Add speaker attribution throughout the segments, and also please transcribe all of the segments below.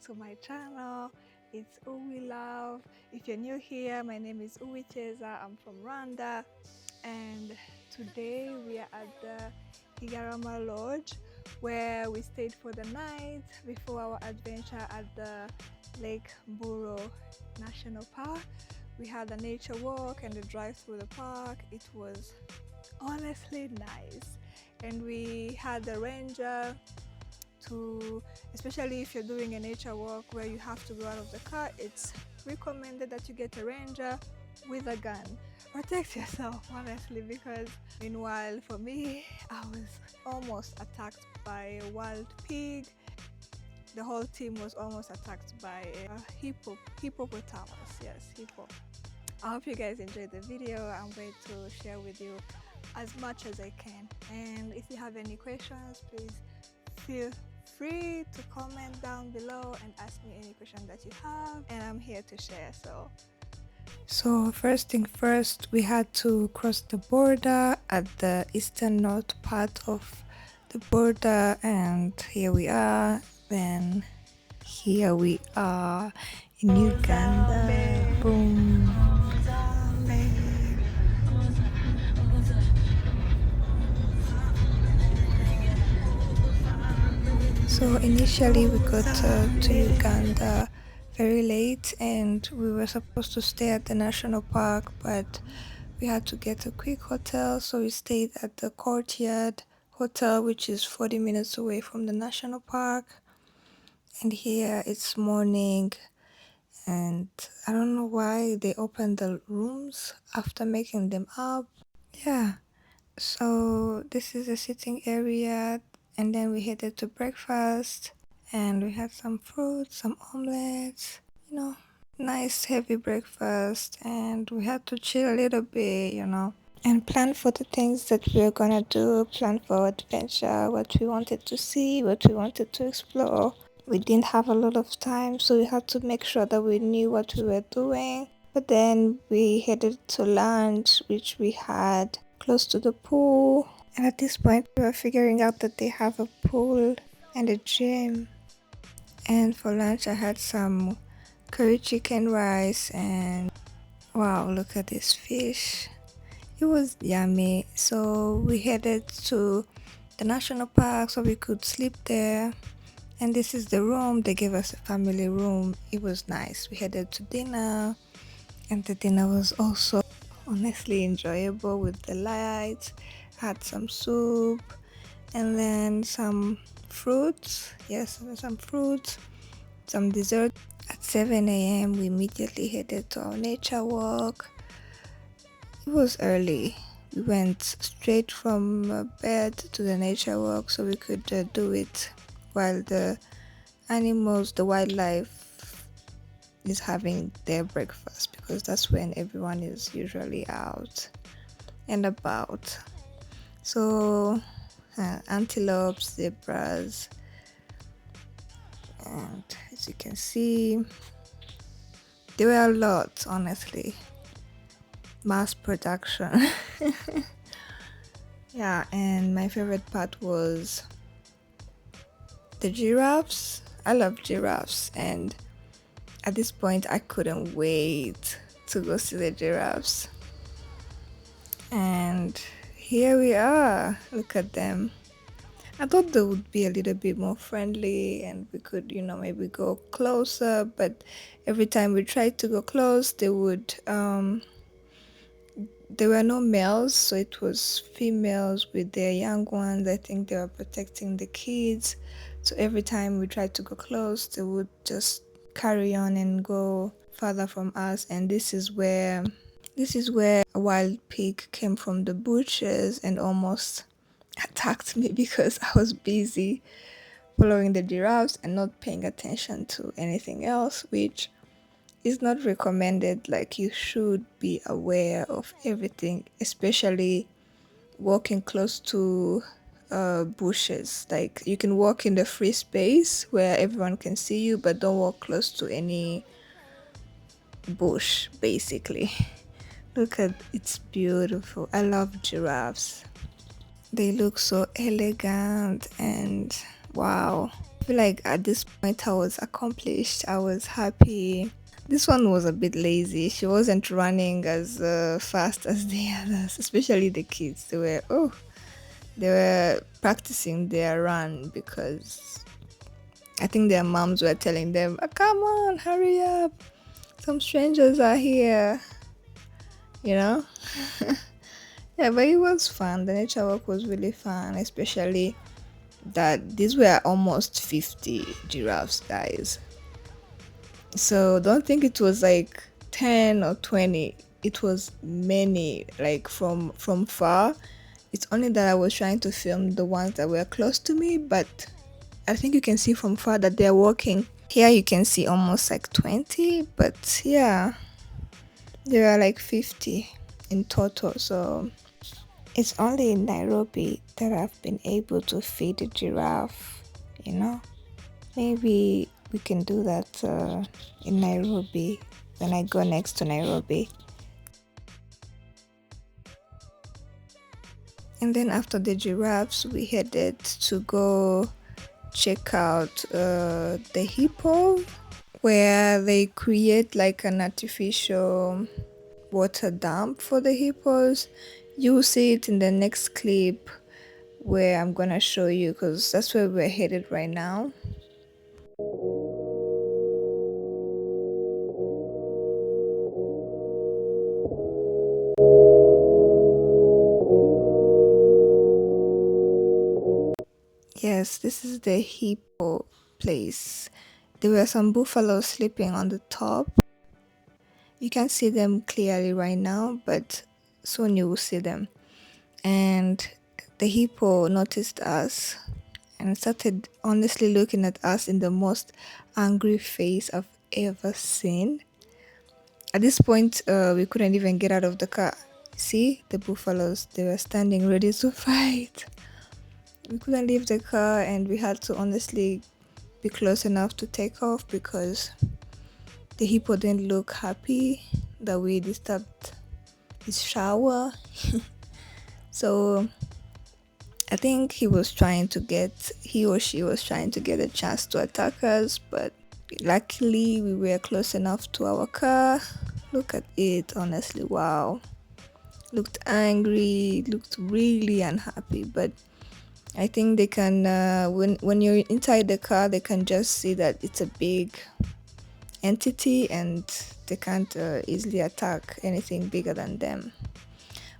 Speaker 1: to my channel. It's Uwi Love. If you're new here, my name is Uwi Cheza. I'm from Rwanda, and today we are at the Igarama Lodge where we stayed for the night before our adventure at the Lake Mburo National Park. We had a nature walk and a drive through the park. It was honestly nice, and we had the ranger to, especially if you're doing a nature walk where you have to go out of the car, it's recommended that you get a ranger with a gun. Protect yourself, honestly, because meanwhile for me, I was almost attacked by a wild pig. The whole team was almost attacked by a hippopotamus. Yes, hippo. I hope you guys enjoyed the video. I'm going to share with you as much as I can, and if you have any questions, please feel free to comment down below and ask me any question that you have, and I'm here to share. So first thing first, we had to cross the border at the eastern north part of the border, and here we are. Then here we are in Uganda. Boom. So initially we got to Uganda very late, and we were supposed to stay at the national park, but we had to get a quick hotel, so we stayed at the Courtyard Hotel, which is 40 minutes away from the national park. And here it's morning, and I don't know why they opened the rooms after making them up. Yeah, so this is a sitting area, and then we headed to breakfast, and we had some fruit, some omelets, nice heavy breakfast, and we had to chill a little bit, and plan for the things that we were gonna do, plan for our adventure, what we wanted to see, what we wanted to explore. We didn't have a lot of time, so we had to make sure that we knew what we were doing. But then we headed to lunch, which we had close to the pool. And at this point, we were figuring out that they have a pool and a gym. And for lunch, I had some curry chicken rice, and wow, look at this fish. It was yummy. So we headed to the national park so we could sleep there. And this is the room. They gave us a family room. It was nice. We headed to dinner, and the dinner was also honestly enjoyable with the lights. Had some soup and then some fruits. Yes, some fruits, some dessert. At 7 a.m. we immediately headed to our nature walk. It was early. We went straight from bed to the nature walk so we could do it while the animals, the wildlife is having their breakfast, because that's when everyone is usually out and about. So antelopes, zebras, and as you can see, there were a lot, honestly. Mass production. Yeah, and my favorite part was the giraffes. I love giraffes, and at this point I couldn't wait to go see the giraffes. And here we are, look at them. I thought they would be a little bit more friendly and we could, maybe go closer, but every time we tried to go close, there were no males, so it was females with their young ones. I think they were protecting the kids, so every time we tried to go close, they would just carry on and go further from us. And this is where a wild pig came from the bushes and almost attacked me because I was busy following the giraffes and not paying attention to anything else, which is not recommended. Like, you should be aware of everything, especially walking close to bushes. Like, you can walk in the free space where everyone can see you, but don't walk close to any bush, basically. Look at, it's beautiful. I love giraffes. They look so elegant, and wow, feel like at this point I was accomplished. I was happy. This one was a bit lazy. She wasn't running as fast as the others, especially the kids. They were practicing their run because I think their moms were telling them, "Come on, hurry up. Some strangers are here." You know? Yeah, but it was fun. The nature walk was really fun, especially that these were almost 50 giraffes, guys. So don't think it was like 10 or 20. It was many, like from far. It's only that I was trying to film the ones that were close to me, but I think you can see from far that they're walking. Here you can see almost like 20, but yeah, there are like 50 in total. So it's only in Nairobi that I've been able to feed a giraffe, you know? Maybe we can do that in Nairobi when I go next to Nairobi. And then after the giraffes, we headed to go check out the hippo, where they create like an artificial water dam for the hippos. You'll see it in the next clip where I'm gonna show you because that's where we're headed right now. Yes, this is the hippo place. There were some buffaloes sleeping on the top. You can see them clearly right now, but soon you will see them. And the hippo noticed us and started honestly looking at us in the most angry face I've ever seen. At this point, we couldn't even get out of the car. See, the buffaloes, they were standing ready to fight. We couldn't leave the car and we had to honestly be close enough to take off because the hippo didn't look happy that we disturbed his shower. So I think he or she was trying to get a chance to attack us, but luckily we were close enough to our car. Look at it, honestly, wow. Looked angry, looked really unhappy, but I think they can, when you're inside the car, they can just see that it's a big entity and they can't easily attack anything bigger than them.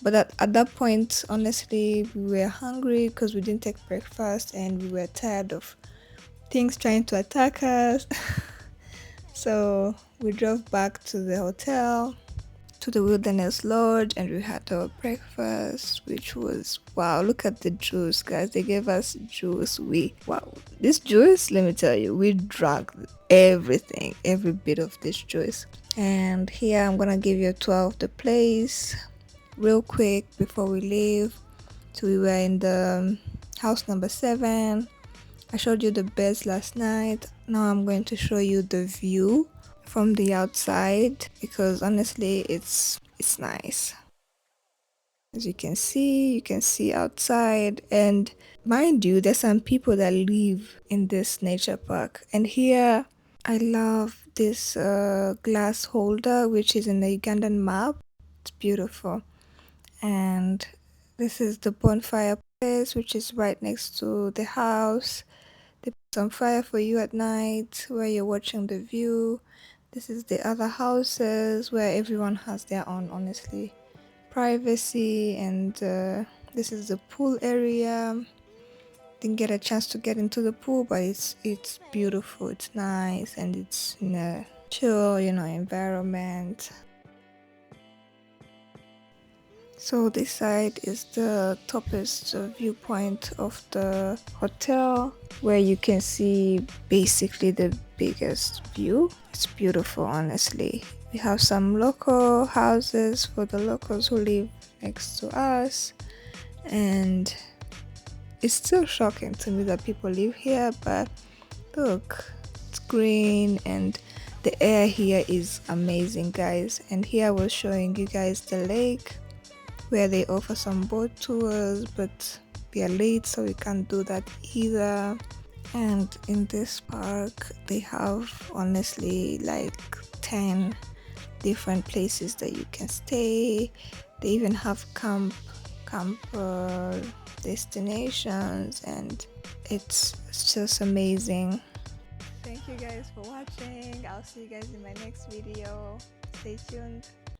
Speaker 1: But at that point, honestly, we were hungry because we didn't take breakfast and we were tired of things trying to attack us. So we drove back to the hotel, to the Wilderness Lodge, and we had our breakfast, which was wow. Look at the juice, guys. They gave us juice. Wow, this juice, let me tell you, we drank everything, every bit of this juice. And here I'm gonna give you a tour of the place real quick before we leave. So we were in the house number 7. I showed you the beds last night. Now I'm going to show you the view from the outside because honestly it's nice. As you can see outside, and mind you, there's some people that live in this nature park. And here I love this glass holder which is in the Ugandan map. It's beautiful. And this is the bonfire place which is right next to the house. They put some fire for you at night where you're watching the view. This is the other houses where everyone has their own, honestly, privacy. And this is the pool area. Didn't get a chance to get into the pool, but it's beautiful, it's nice, and it's in a chill, environment. So this side is the toppest viewpoint of the hotel where you can see basically the biggest view. It's beautiful, honestly. We have some local houses for the locals who live next to us, and it's still shocking to me that people live here, but look, it's green and the air here is amazing, guys. And here I was showing you guys the lake where they offer some boat tours, but we are late so we can't do that either. And in this park, they have honestly like 10 different places that you can stay. They even have camp destinations, and it's just amazing. Thank you guys for watching. I'll see you guys in my next video. Stay tuned.